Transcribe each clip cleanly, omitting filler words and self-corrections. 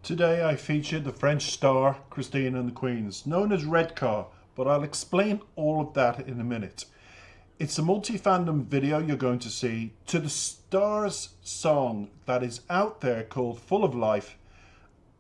Today I feature the French star Christine and the Queens, known as Redcar, but I'll explain all of that in a minute. It's a multi-fandom video you're going to see to the star's song that is out there called Full of Life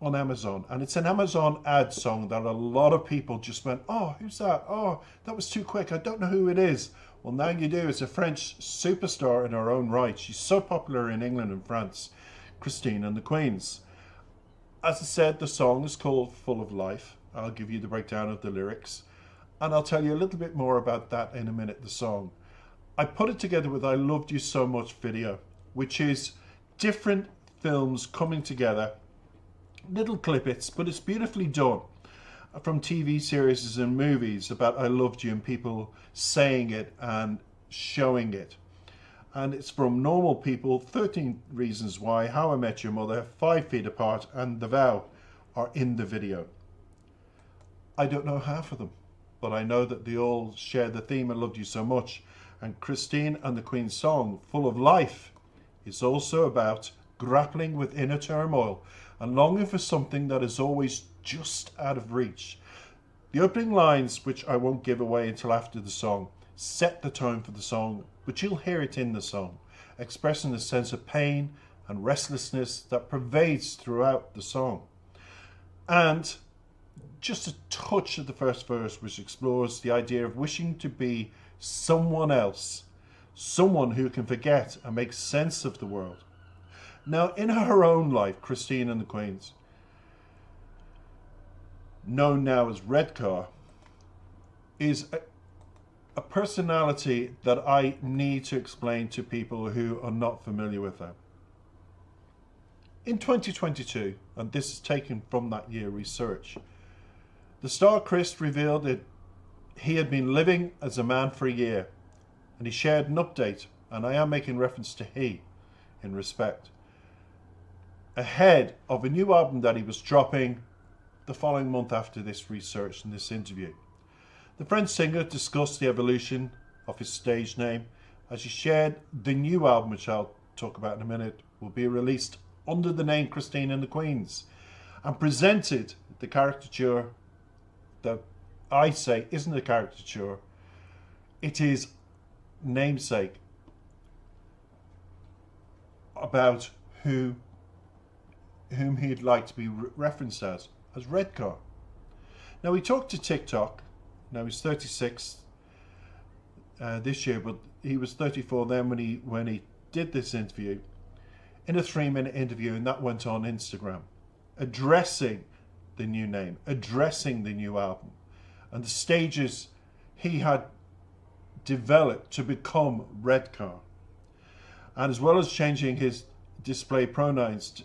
on Amazon. And it's an Amazon ad song that a lot of people just went, oh, who's that? Oh, that was too quick. I don't know who it is. Well, now you do. It's a French superstar in her own right. She's so popular in England and France, Christine and the Queens. As I said, the song is called Full of Life. I'll give you the breakdown of the lyrics, and I'll tell you a little bit more about that in a minute, the song. I put it together with I Loved You So Much video, which is different films coming together, little clippets, but it's beautifully done, from TV series and movies about I loved you and people saying it and showing it. And it's from Normal People, 13 Reasons Why, How I Met Your Mother, 5 Feet Apart, and The Vow are in the video. I don't know half of them, but I know that they all share the theme I loved you so much. And Christine and the Queen's song, Full of Life, is also about grappling with inner turmoil and longing for something that is always just out of reach. The opening lines, which I won't give away until after the song, set the tone for the song, but you'll hear it in the song, expressing a sense of pain and restlessness that pervades throughout the song. And just a touch of the first verse, which explores the idea of wishing to be someone else, someone who can forget and make sense of the world. Now, in her own life, Christine and the Queens, known now as Redcar, is a personality that I need to explain to people who are not familiar with her. In 2022, and this is taken from that year research, the star Chris revealed that he had been living as a man for a year, and he shared an update, and I am making reference to he in respect, ahead of a new album that he was dropping the following month after this research and this interview. The French singer discussed the evolution of his stage name as he shared the new album, which I'll talk about in a minute, will be released under the name Christine and the Queens, and presented the caricature that I say isn't a caricature, it is namesake about whom he'd like to be referenced as Redcar. Now, he talked to TikTok. Now, he's 36 this year, but he was 34 then when he did this interview, in a 3-minute interview, and that went on Instagram, addressing the new name, addressing the new album, and the stages he had developed to become Redcar. And as well as changing his display pronouns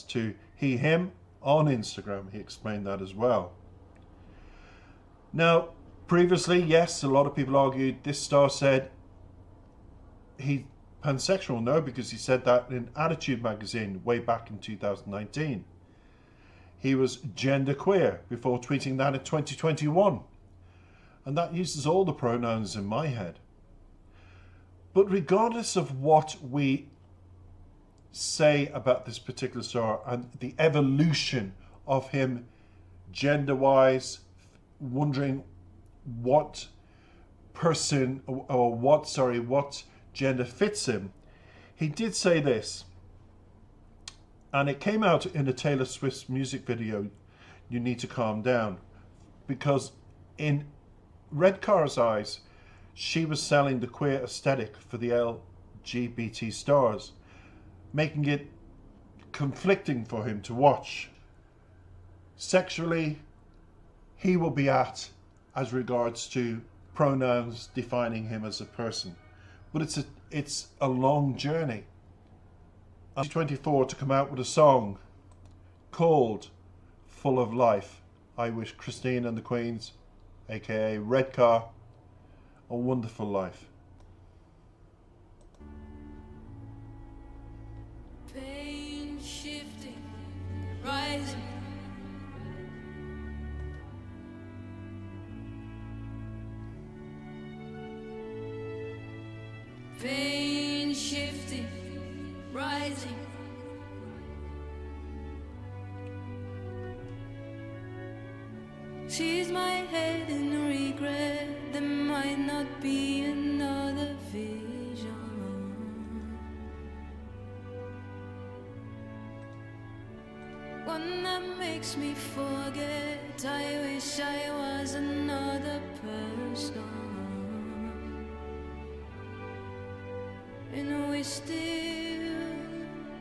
to he, him on Instagram, he explained that as well. Now, previously, yes, a lot of people argued this star said he pansexual. No, because he said that in Attitude magazine way back in 2019. He was genderqueer before tweeting that in 2021. And that uses all the pronouns in my head. But regardless of what we say about this particular star and the evolution of him gender-wise, wondering what person or what gender fits him, he did say this, and it came out in a Taylor Swift music video, You Need to Calm Down, because in Redcar's eyes, she was selling the queer aesthetic for the LGBT stars, making it conflicting for him to watch. Sexually, he will be at as regards to pronouns defining him as a person, but it's a long journey. 2024 to come out with a song called Full of Life. I wish Christine and the Queens, aka Redcar, a wonderful life. Pain shifting, rising. Pain shifting, rising. Sees my head in regret. There might not be another vision. One that makes me forget. I wish I was another person. And we still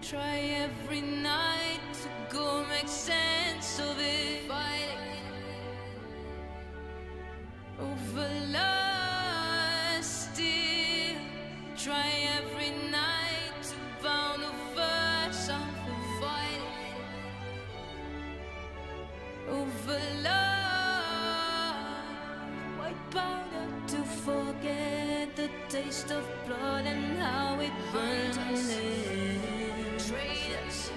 try every night to go make sense of it. Fighting over lust, still try every night to bound over something. Fighting over love, white powder to forget the taste of blood and how it burns us. Traitors,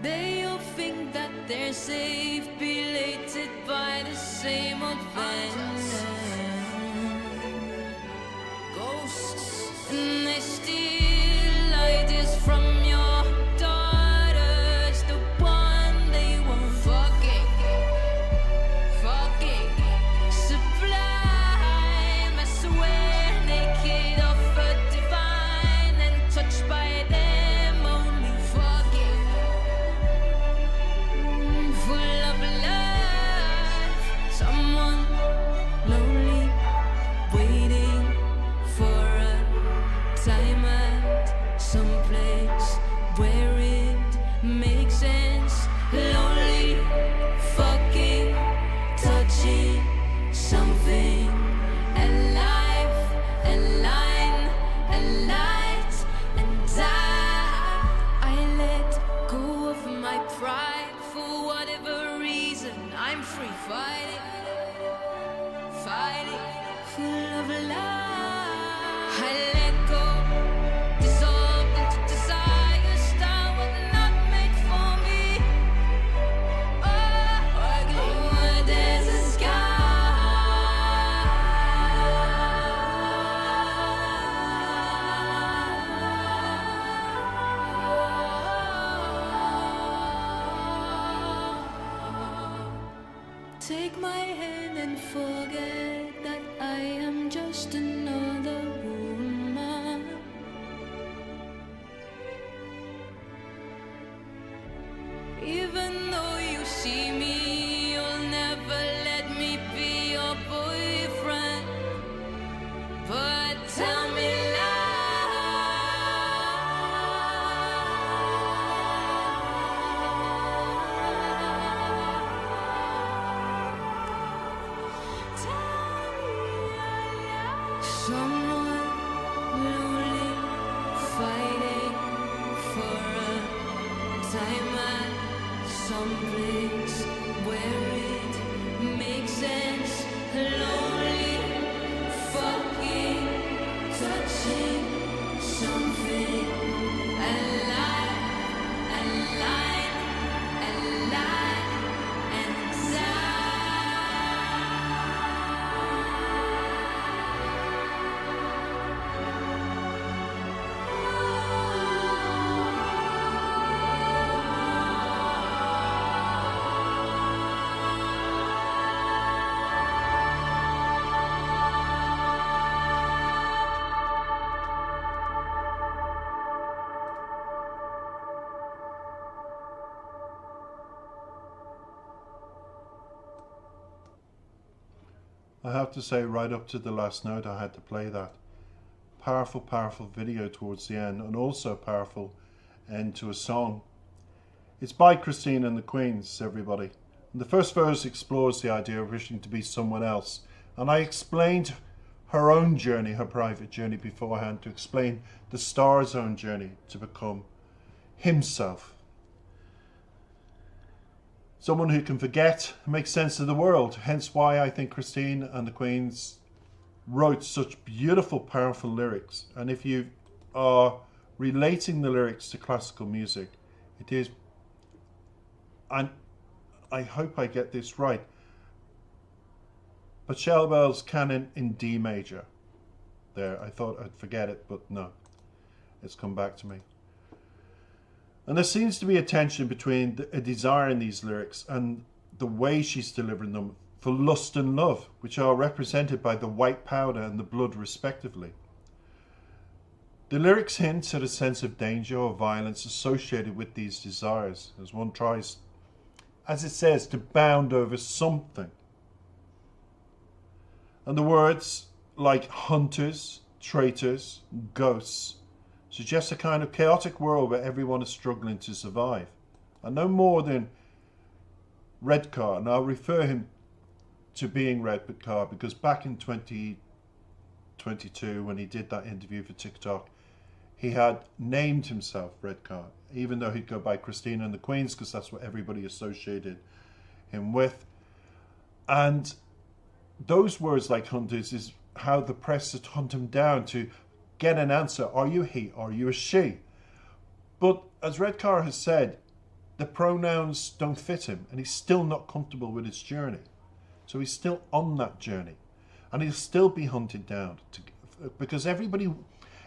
they all think that they're safe, belated by the same old vendor. Ghosts, and they steal ideas from your daughters, the one they won't fucking sublime. I swear, naked of a divine and touched by them only. Fucking full of love, someone lonely, waiting for a time at some place where it makes sense. Lonely, fucking touching something alive, and line, and light, and I let go of my pride for whatever reason. I'm free, fighting full of love. I let go, dissolved into desires that were not made for me. Oh, there's a take my hand and forget that I am just another woman. Even though you see me, you'll never let me be your boyfriend. But tell me someone lonely, fighting for a time at some place where it makes sense. Lonely, fucking touching something alive, alive, alive, and I have to say, right up to the last note, I had to play that. Powerful, powerful video towards the end, and also powerful end to a song. It's by Christine and the Queens, everybody. And the first verse explores the idea of wishing to be someone else. And I explained her own journey, her private journey beforehand, to explain the star's own journey to become himself. Someone who can forget and make sense of the world. Hence why I think Christine and the Queens wrote such beautiful, powerful lyrics. And if you are relating the lyrics to classical music, it is, and I hope I get this right, Pachelbel's canon in D major. There, I thought I'd forget it, but no, it's come back to me. And there seems to be a tension between a desire in these lyrics and the way she's delivering them for lust and love, which are represented by the white powder and the blood respectively. The lyrics hint at a sense of danger or violence associated with these desires, as one tries, as it says, to bound over something. And the words like hunters, traitors, ghosts suggest a kind of chaotic world where everyone is struggling to survive. And no more than Redcar, and I'll refer him to being Redcar because back in 2022 when he did that interview for TikTok, he had named himself Redcar, even though he'd go by Christina and the Queens because that's what everybody associated him with. And those words like hunters is how the press had hunted him down to get an answer. Are you he? Are you a she? But as Redcar has said, the pronouns don't fit him and he's still not comfortable with his journey. So he's still on that journey and he'll still be hunted down because everybody,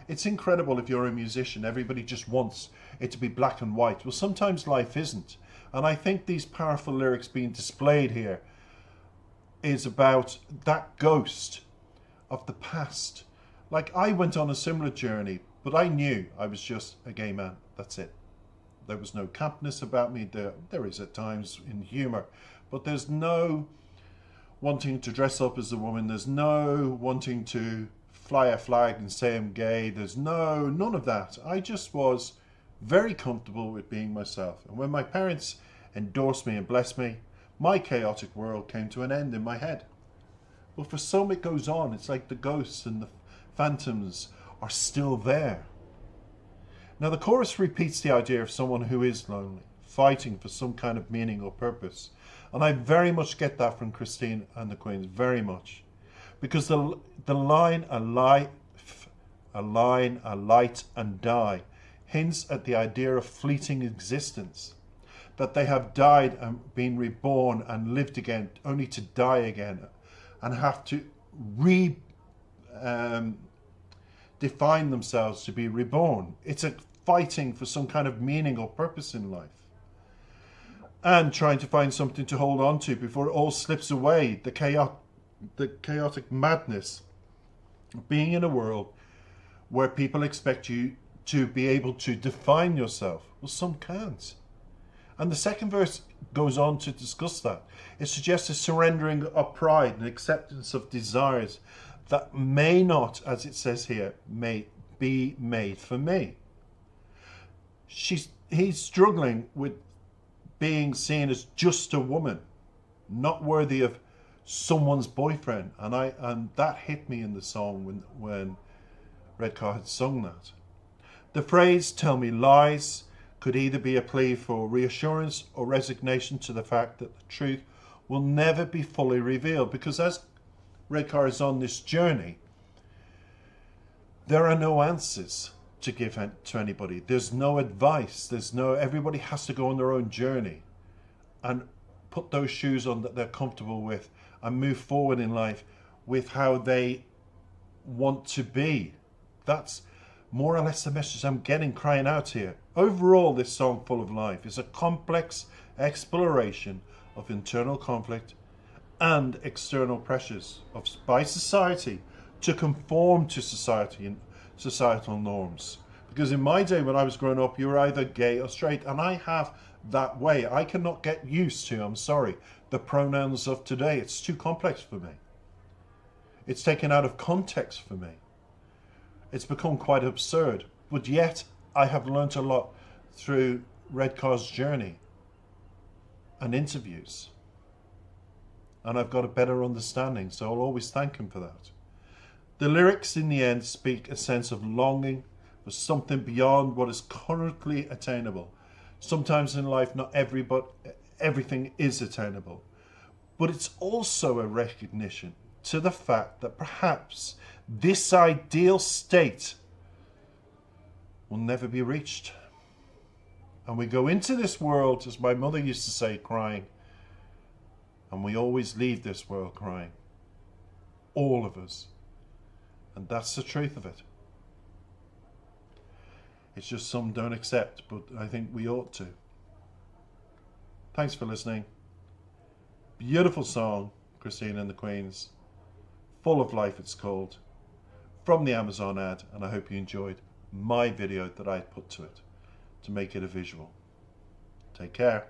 it's incredible if you're a musician, everybody just wants it to be black and white. Well, sometimes life isn't. And I think these powerful lyrics being displayed here is about that ghost of the past. Like I went on a similar journey, but I knew I was just a gay man. That's it. There was no campness about me. There is at times in humour, but there's no wanting to dress up as a woman. There's no wanting to fly a flag and say I'm gay. There's none of that. I just was very comfortable with being myself. And when my parents endorsed me and blessed me, my chaotic world came to an end in my head. But for some it goes on. It's like the ghosts and the phantoms are still there. Now the chorus repeats the idea of someone who is lonely, fighting for some kind of meaning or purpose. And I very much get that from Christine and the Queens, very much. Because the line, a light and die, hints at the idea of fleeting existence. That they have died and been reborn and lived again, only to die again. And have to define themselves to be reborn. It's a fighting for some kind of meaning or purpose in life. And trying to find something to hold on to before it all slips away. The chaotic madness of being in a world where people expect you to be able to define yourself. Well, some can't. And the second verse goes on to discuss that. It suggests a surrendering of pride and acceptance of desires that may not, as it says here, may be made for me. He's struggling with being seen as just a woman, not worthy of someone's boyfriend. And that hit me in the song when Redcar had sung that. The phrase, tell me lies, could either be a plea for reassurance or resignation to the fact that the truth will never be fully revealed. Because as Redcar is on this journey, there are no answers to give to anybody. There's no advice. Everybody has to go on their own journey and put those shoes on that they're comfortable with and move forward in life with how they want to be. That's more or less the message I'm getting, crying out here. Overall, this song, Full of Life, is a complex exploration of internal conflict and external pressures by society to conform to society and societal norms. Because in my day when I was growing up, you were either gay or straight, and I have that way. I cannot get used to, I'm sorry, the pronouns of today. It's too complex for me. It's taken out of context for me. It's become quite absurd, but yet I have learnt a lot through Redcar's journey and interviews. And I've got a better understanding, so I'll always thank him for that. The lyrics in the end speak a sense of longing for something beyond what is currently attainable. Sometimes in life, not everything is attainable, but it's also a recognition to the fact that perhaps this ideal state will never be reached. And we go into this world, as my mother used to say, crying, and we always leave this world crying. All of us. And that's the truth of it. It's just some don't accept, but I think we ought to. Thanks for listening. Beautiful song, Christine and the Queens. Full of Life it's called. From the Amazon ad, and I hope you enjoyed my video that I put to it to make it a visual. Take care.